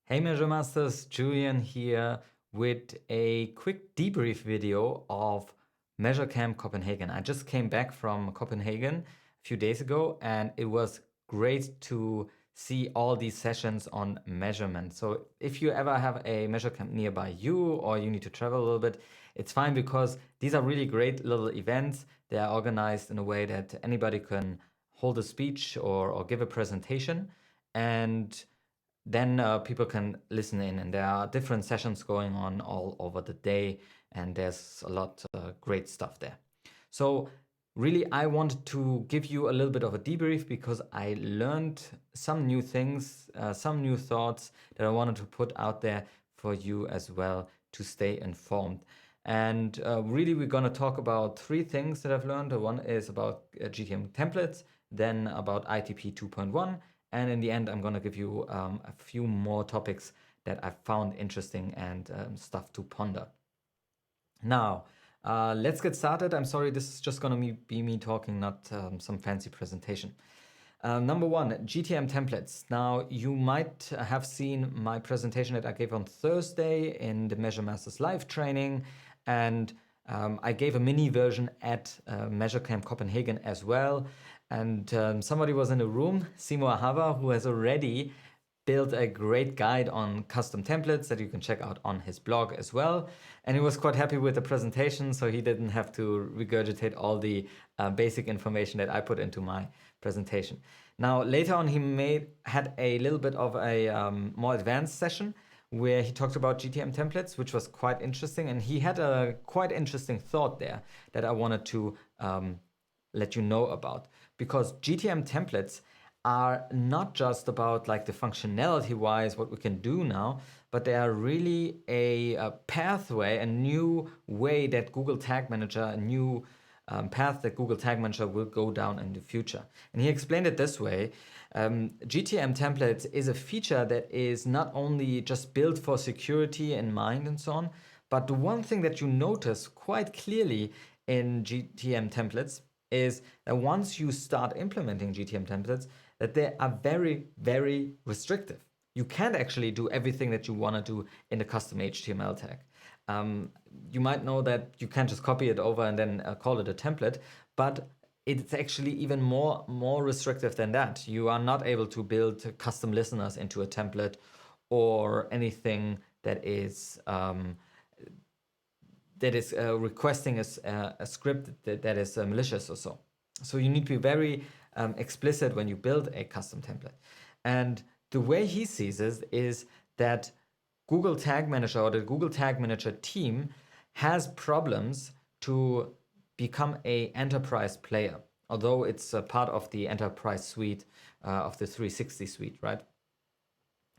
Hey Measure Masters, Julian here with a quick debrief video of Measurecamp Copenhagen. I just came back from Copenhagen a few days ago and it was great to see all these sessions on measurement. So if you ever have a Measurecamp nearby you or you need to travel a little bit, it's fine because these are really great little events. They are organized in a way that anybody can hold a speech or give a presentation, and then people can listen in, and there are different sessions going on all over the day, and there's a lot great stuff there. So really I wanted to give you a little bit of a debrief because I learned some new things, some new thoughts that I wanted to put out there for you as well to stay informed. And really we're going to talk about three things that I've learned. One is about GTM templates, then about ITP 2.1, and in the end, I'm going to give you a few more topics that I found interesting and stuff to ponder. Now, let's get started. I'm sorry, this is just going to be me talking, not some fancy presentation. Number one, GTM templates. Now, you might have seen my presentation that I gave on Thursday in the Measure Masters live training, and I gave a mini version at Measurecamp Copenhagen as well. And somebody was in the room, Simo Ahava, who has already built a great guide on custom templates that you can check out on his blog as well. And he was quite happy with the presentation, so he didn't have to regurgitate all the basic information that I put into my presentation. Now, later on, he had a little bit of a more advanced session where he talked about GTM templates, which was quite interesting. And he had a quite interesting thought there that I wanted to let you know about. Because GTM templates are not just about like the functionality wise, what we can do now, but they are really a pathway, a new way that Google Tag Manager, a new path that Google Tag Manager will go down in the future. And he explained it this way. GTM templates is a feature that is not only just built for security in mind and so on, but the one thing that you notice quite clearly in GTM templates is that once you start implementing GTM templates, that they are very, very restrictive. You can't actually do everything that you want to do in the custom HTML tag. You might know that you can't just copy it over and then call it a template, but it's actually even more restrictive than that. You are not able to build custom listeners into a template or anything that is requesting a script that is malicious or so. So you need to be very explicit when you build a custom template. And the way he sees it is that Google Tag Manager or the Google Tag Manager team has problems to become an enterprise player, although it's a part of the enterprise suite of the 360 suite, right?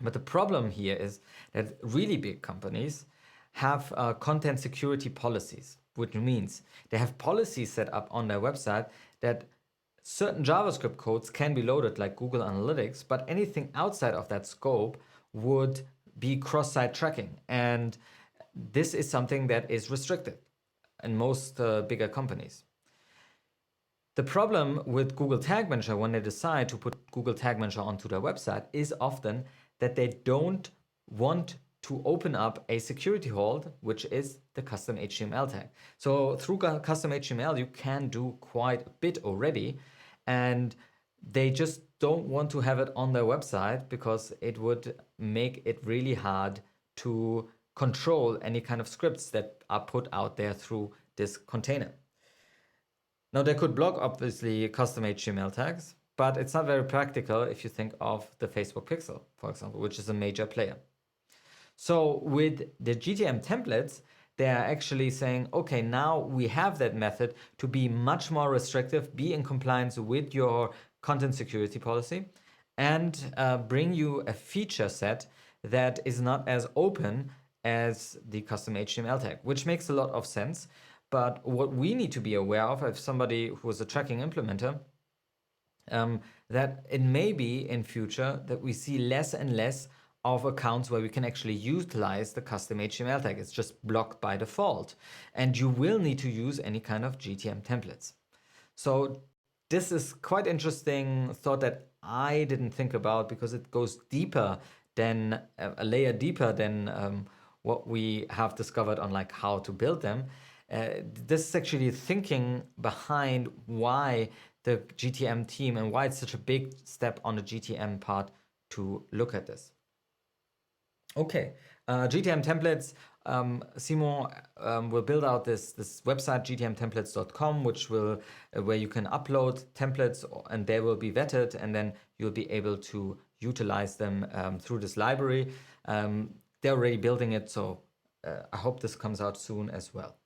But the problem here is that really big companies have content security policies, which means they have policies set up on their website that certain JavaScript codes can be loaded like Google Analytics, but anything outside of that scope would be cross-site tracking. And this is something that is restricted in most bigger companies. The problem with Google Tag Manager when they decide to put Google Tag Manager onto their website is often that they don't want to open up a security hold, which is the custom HTML tag. So through custom HTML, you can do quite a bit already, and they just don't want to have it on their website because it would make it really hard to control any kind of scripts that are put out there through this container. Now they could block obviously custom HTML tags, but it's not very practical if you think of the Facebook Pixel, for example, which is a major player. So with the GTM templates, they are actually saying, okay, now we have that method to be much more restrictive, be in compliance with your content security policy, and bring you a feature set that is not as open as the custom HTML tag, which makes a lot of sense. But what we need to be aware of, if somebody who is a tracking implementer, that it may be in future that we see less and less of accounts where we can actually utilize the custom HTML tag. It's just blocked by default. And you will need to use any kind of GTM templates. So this is quite interesting thought that I didn't think about because it goes deeper than a layer deeper than what we have discovered on like how to build them. This is actually thinking behind why the GTM team and why it's such a big step on the GTM part to look at this. Okay, GTM templates. Simo will build out this website gtmtemplates.com, which will where you can upload templates and they will be vetted, and then you'll be able to utilize them through this library. They're already building it, so I hope this comes out soon as well.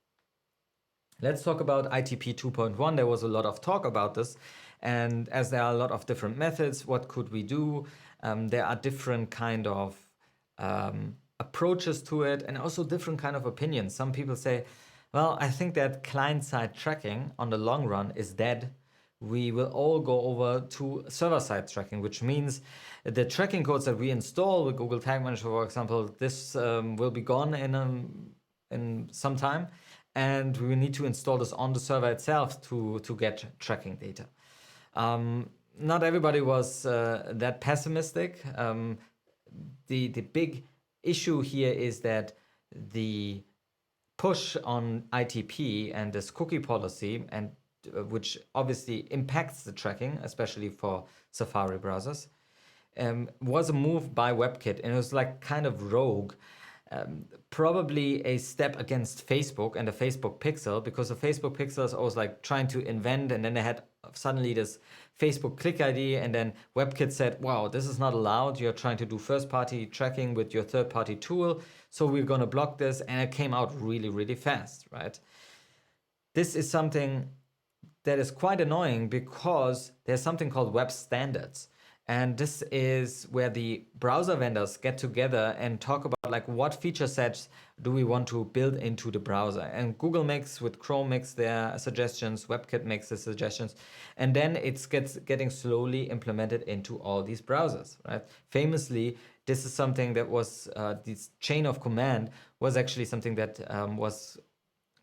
Let's talk about ITP 2.1. There was a lot of talk about this, and as there are a lot of different methods, what could we do? There are different kind of approaches to it, and also different kind of opinions. Some people say, well, I think that client-side tracking on the long run is dead. We will all go over to server-side tracking, which means the tracking codes that we install with Google Tag Manager, for example, this will be gone in some time, and we need to install this on the server itself to get tracking data. Not everybody was that pessimistic. The big issue here is that the push on ITP and this cookie policy, and which obviously impacts the tracking, especially for Safari browsers, was a move by WebKit, and it was like kind of rogue. Probably a step against Facebook and the Facebook Pixel, because the Facebook Pixel is always like trying to invent, and then they had suddenly this Facebook Click ID, and then WebKit said, wow, this is not allowed. You're trying to do first-party tracking with your third-party tool, so we're going to block this, and it came out really, really fast, right? This is something that is quite annoying because there's something called web standards. And this is where the browser vendors get together and talk about like what feature sets do we want to build into the browser. And Google makes with Chrome makes their suggestions, WebKit makes the suggestions, and then it's getting slowly implemented into all these browsers, right? Famously, this is something that was, this chain of command was actually something that was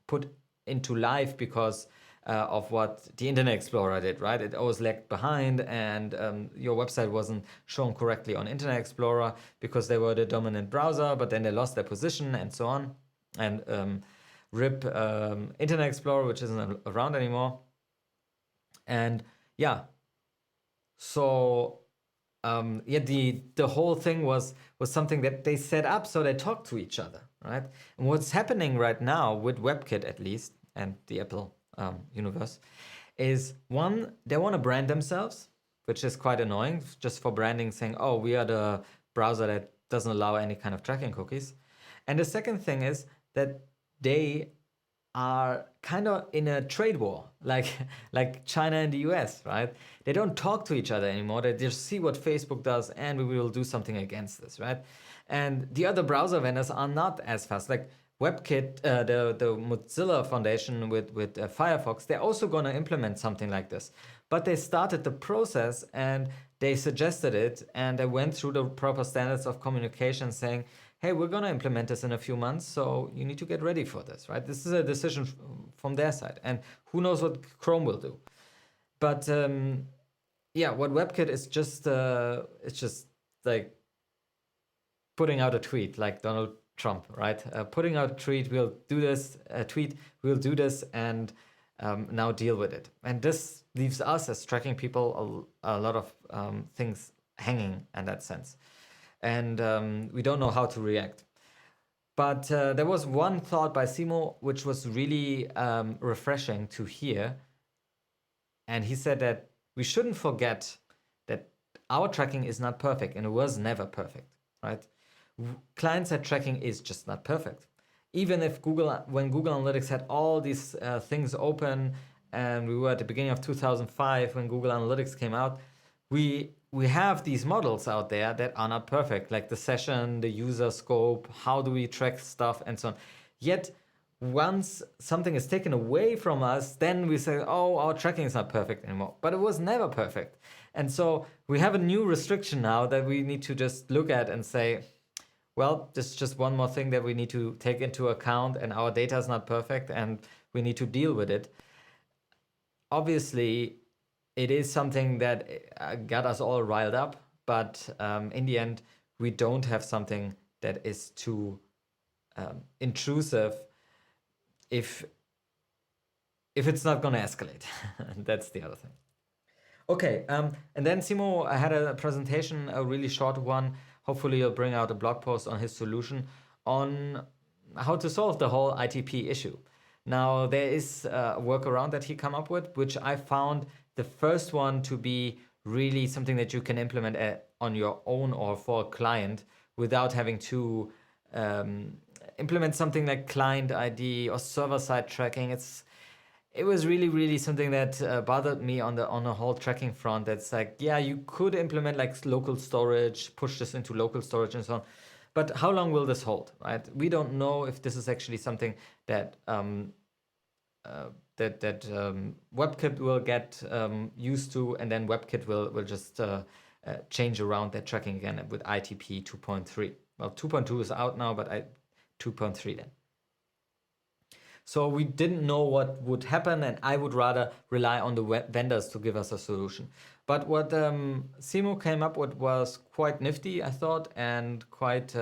put into life because of what the Internet Explorer did, right? It always lagged behind, and your website wasn't shown correctly on Internet Explorer because they were the dominant browser, but then they lost their position and so on. And RIP Internet Explorer, which isn't around anymore. And yeah, so yeah, the whole thing was something that they set up so they talk to each other, right? And what's happening right now with WebKit, at least, and the Apple universe, is one, they want to brand themselves, which is quite annoying, just for branding, saying, oh, we are the browser that doesn't allow any kind of tracking cookies. And the second thing is that they are kind of in a trade war, like China and the US, right? They don't talk to each other anymore. They just see what Facebook does, and we will do something against this, right? And the other browser vendors are not as fast. Like WebKit, the Mozilla Foundation with Firefox, they're also going to implement something like this. But they started the process and they suggested it, and they went through the proper standards of communication saying, hey, we're going to implement this in a few months, so you need to get ready for this, right? This is a decision from their side, and who knows what Chrome will do. But yeah, what WebKit is just, it's just like putting out a tweet like Donald Trump, right? Putting out a tweet, we'll do this, and now deal with it. And this leaves us as tracking people a lot of things hanging in that sense. And we don't know how to react. But there was one thought by Simo which was really refreshing to hear. And he said that we shouldn't forget that our tracking is not perfect, and it was never perfect, right? Client-side tracking is just not perfect. Even if when Google Analytics had all these things open, and we were at the beginning of 2005 when Google Analytics came out, we have these models out there that are not perfect, like the session, the user scope, how do we track stuff, and so on. Yet, once something is taken away from us, then we say, oh, our tracking is not perfect anymore. But it was never perfect. And so we have a new restriction now that we need to just look at and say, well, this is just one more thing that we need to take into account, and our data is not perfect, and we need to deal with it. Obviously, it is something that got us all riled up, but in the end, we don't have something that is too intrusive if it's not going to escalate. That's the other thing. Okay, and then Simo had a presentation, a really short one. Hopefully, he'll bring out a blog post on his solution on how to solve the whole ITP issue. Now, there is a workaround that he come up with, which I found the first one to be really something that you can implement on your own or for a client without having to implement something like client ID or server-side tracking. It was really something that bothered me on the whole tracking front. That's like, yeah, you could implement like local storage, push this into local storage and so on, but how long will this hold, right? We don't know if this is actually something that WebKit will get used to, and then WebKit will just change around that tracking again with ITP 2.3. Well, 2.2 is out now, but 2.3 then. So we didn't know what would happen, and I would rather rely on the vendors to give us a solution. But what Simo came up with was quite nifty, I thought, and quite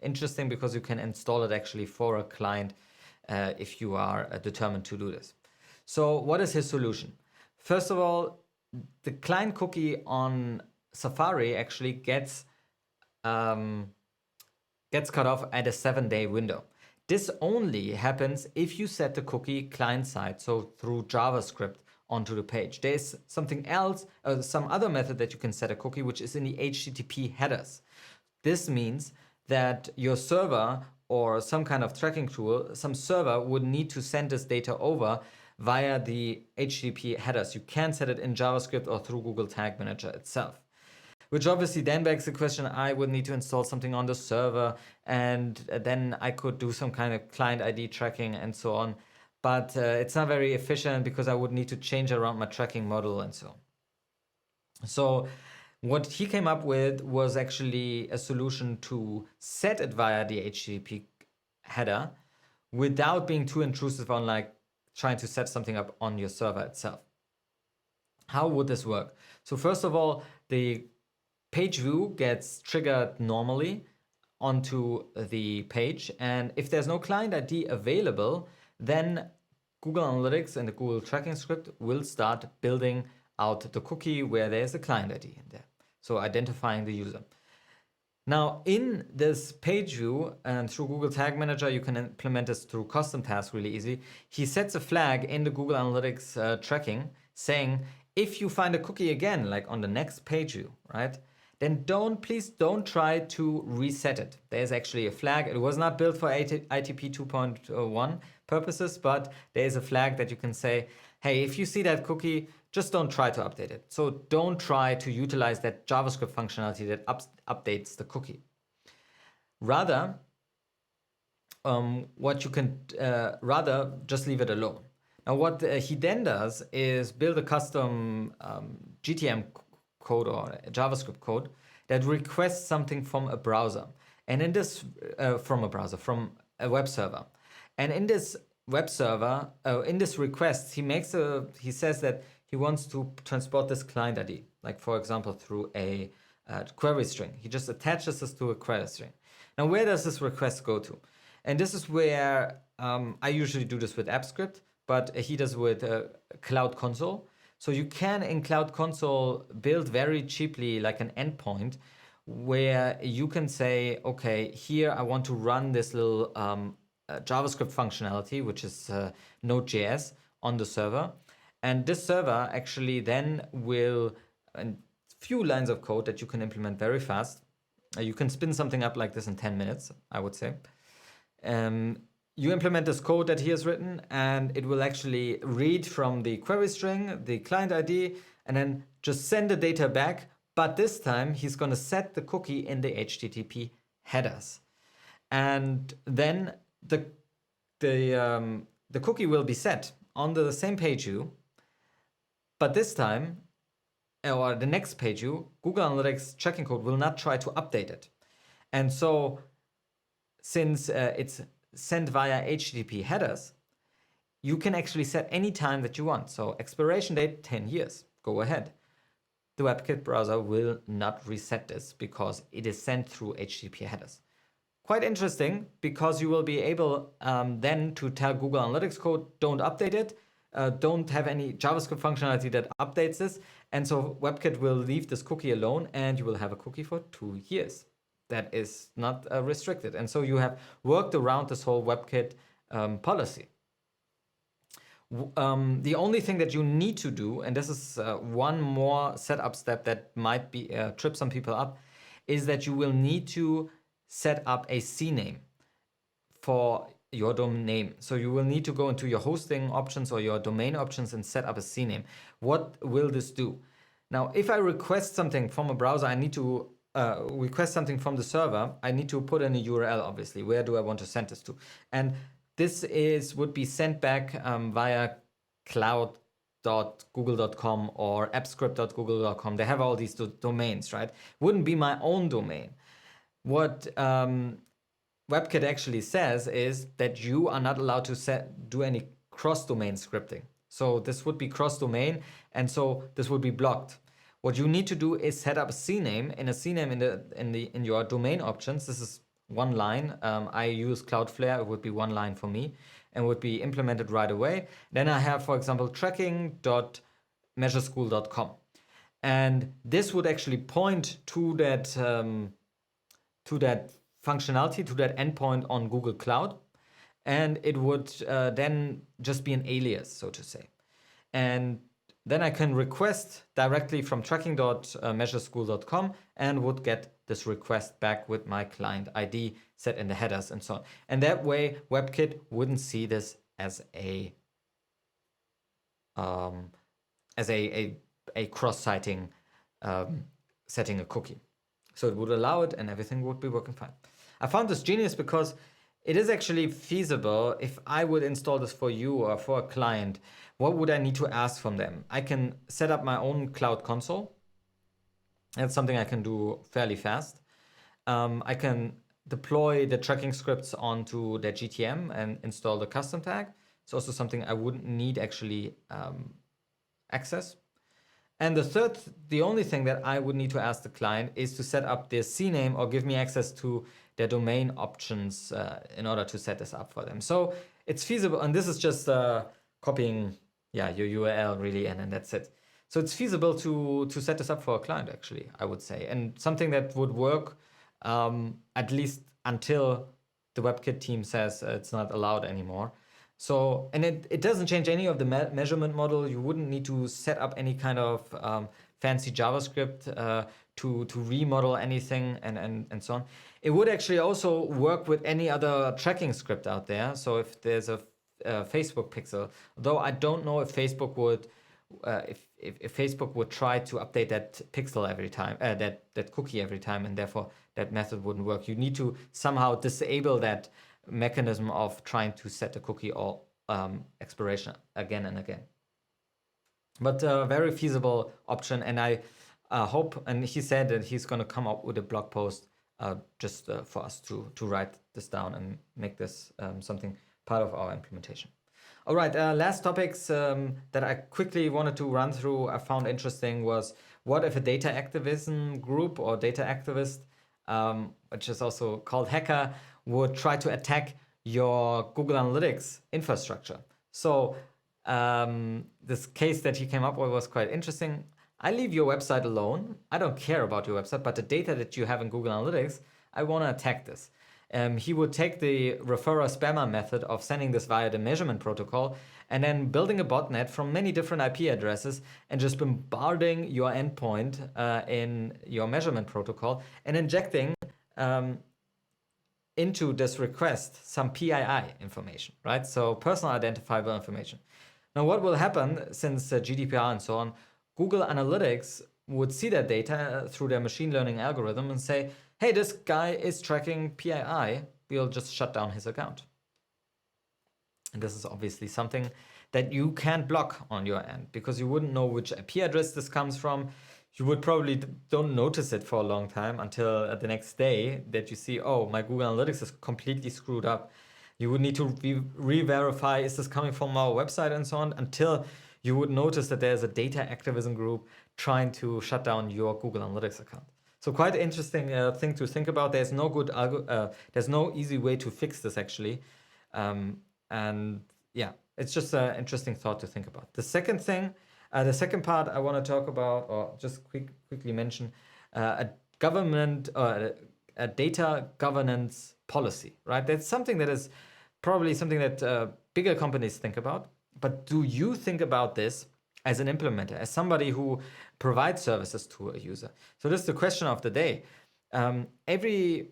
interesting, because you can install it actually for a client if you are determined to do this. So what is his solution? First of all, the client cookie on Safari actually gets cut off at a 7-day window. This only happens if you set the cookie client-side, so through JavaScript onto the page. There's something else, some other method that you can set a cookie, which is in the HTTP headers. This means that your server or some kind of tracking tool, some server would need to send this data over via the HTTP headers. You can set it in JavaScript or through Google Tag Manager itself. Which obviously then begs the question, I would need to install something on the server, and then I could do some kind of client ID tracking and so on. But it's not very efficient, because I would need to change around my tracking model and so on. So what he came up with was actually a solution to set it via the HTTP header without being too intrusive on like trying to set something up on your server itself. How would this work? So first of all, the page view gets triggered normally onto the page, and if there's no client ID available, then Google Analytics and the Google tracking script will start building out the cookie where there's a client ID in there, so identifying the user. Now, in this page view and through Google Tag Manager, you can implement this through custom tasks really easy. He sets a flag in the Google Analytics tracking saying, if you find a cookie again, like on the next page view, right, then please don't try to reset it. There's actually a flag. It was not built for ITP 2.1 purposes, but there is a flag that you can say, hey, if you see that cookie, just don't try to update it. So don't try to utilize that JavaScript functionality that updates the cookie. Rather, what you can rather just leave it alone. Now, what he then does is build a custom GTM code or JavaScript code that requests something from a browser, and in this from a web server, and in this web server, in this request, he says that he wants to transport this client ID, like for example through a query string. He just attaches this to a query string. Now, where does this request go to? And this is where I usually do this with AppScript, but he does with Cloud Console. So you can in Cloud Console build very cheaply like an endpoint where you can say, okay, here I want to run this little JavaScript functionality, which is Node.js on the server. And this server actually then will, a few lines of code that you can implement very fast. You can spin something up like this in 10 minutes, I would say. You implement this code that he has written, and it will actually read from the query string, the client ID, and then just send the data back. But this time he's going to set the cookie in the HTTP headers. And then the cookie will be set on the same page view. But this time, or the next page view, Google Analytics tracking code will not try to update it. And so since it's sent via HTTP headers, you can actually set any time that you want. So expiration date, 10 years, go ahead. the WebKit browser will not reset this because it is sent through HTTP headers. Quite interesting, because you will be able then to tell Google Analytics code, don't update it, don't have any JavaScript functionality that updates this. And so WebKit will leave this cookie alone, and you will have a cookie for 2 years. That is not restricted. And so you have worked around this whole WebKit policy. The only thing that you need to do, and this is one more setup step that might be trip some people up, is that you will need to set up a CNAME for your domain name. So you will need to go into your hosting options or your domain options and set up a CNAME. What will this do? Now, if I request something from a browser, I need to request something from the server. I need to put in a URL, obviously. Where do I want to send this to? And this would be sent back via cloud.google.com or appscript.google.com. They have all these domains, right? Wouldn't be my own domain. What WebKit actually says is that you are not allowed to do any cross-domain scripting. So this would be cross-domain, and so this would be blocked. What you need to do is set up a CNAME. In a CNAME in your domain options, this is one line. I use Cloudflare. It would be one line for me and would be implemented right away. Then I have, for example, tracking.measureschool.com. And this would actually point to that functionality, to that endpoint on Google Cloud. And it would then just be an alias, so to say. And then I can request directly from tracking.measureschool.com and would get this request back with my client ID set in the headers and so on. And that way, WebKit wouldn't see this as a cross-siting setting a cookie. So it would allow it, and everything would be working fine. I found this genius because it is actually feasible. If I would install this for you or for a client, what would I need to ask from them? I can set up my own cloud console. That's something I can do fairly fast. I can deploy the tracking scripts onto the GTM and install the custom tag. It's also something I wouldn't need actually access. And the only thing that I would need to ask the client is to set up their CNAME or give me access to their domain options in order to set this up for them. So it's feasible, and this is just copying your URL really, and that's it. So it's feasible to set this up for a client, actually, I would say, and something that would work at least until the WebKit team says it's not allowed anymore. So, and it doesn't change any of the measurement model. You wouldn't need to set up any kind of fancy JavaScript to remodel anything and so on. It would actually also work with any other tracking script out there. So if there's a Facebook pixel, though I don't know if Facebook would if Facebook would try to update that pixel every time, that cookie every time, and therefore that method wouldn't work. You need to somehow disable that mechanism of trying to set a cookie or expiration again and again. But a very feasible option, and I hope, and he said that he's going to come up with a blog post just for us to write this down and make this something part of our implementation. All right, last topics that I quickly wanted to run through, I found interesting was, what if a data activism group or data activist, which is also called hacker, would try to attack your Google Analytics infrastructure? So this case that he came up with was quite interesting. I leave your website alone. I don't care about your website, but the data that you have in Google Analytics, I want to attack this. He would take the referrer spammer method of sending this via the measurement protocol and then building a botnet from many different IP addresses and just bombarding your endpoint in your measurement protocol and injecting into this request some PII information, right? So personal identifiable information. Now what will happen, since GDPR and so on, Google Analytics would see that data through their machine learning algorithm and say, hey, this guy is tracking PII, we'll just shut down his account. And this is obviously something that you can't block on your end because you wouldn't know which IP address this comes from. You would probably don't notice it for a long time until the next day that you see, oh, my Google Analytics is completely screwed up. You would need to re-verify, is this coming from our website and so on, until you would notice that there's a data activism group trying to shut down your Google Analytics account. So quite an interesting thing to think about. There's no there's no easy way to fix this actually. And yeah, it's just an interesting thought to think about. The second thing, the second part I want to talk about, or just quickly mention, a government, a data governance policy, right? That's something that is probably something that bigger companies think about. But do you think about this as an implementer, as somebody who provides services to a user? So this is the question of the day. Every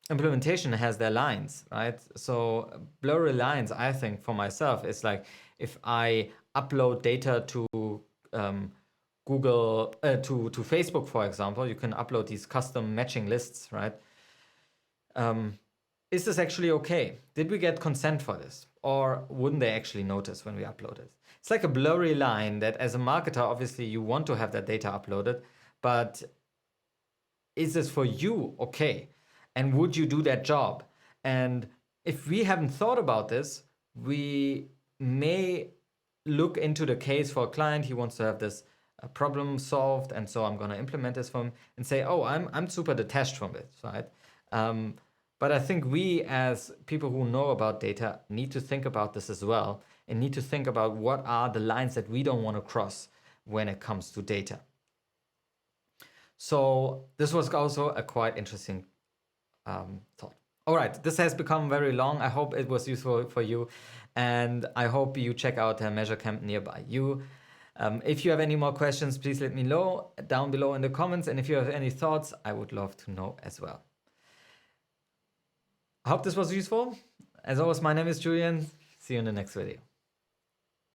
implementation has their lines, right? So blurry lines, I think for myself, is like if I upload data to Google, to Facebook, for example, you can upload these custom matching lists, right? Is this actually okay? Did we get consent for this? Or wouldn't they actually notice when we upload it? It's like a blurry line that as a marketer, obviously you want to have that data uploaded, but is this for you okay? And would you do that job? And if we haven't thought about this, we may look into the case for a client. He wants to have this problem solved, and so I'm going to implement this for him and say, oh, I'm super detached from it, right? But I think we as people who know about data need to think about this as well, and need to think about what are the lines that we don't want to cross when it comes to data. So this was also a quite interesting thought. All right, this has become very long. I hope it was useful for you, and I hope you check out Measurecamp nearby you. If you have any more questions, please let me know down below in the comments, and if you have any thoughts, I would love to know as well. I hope this was useful. As always, my name is Julian. See you in the next video.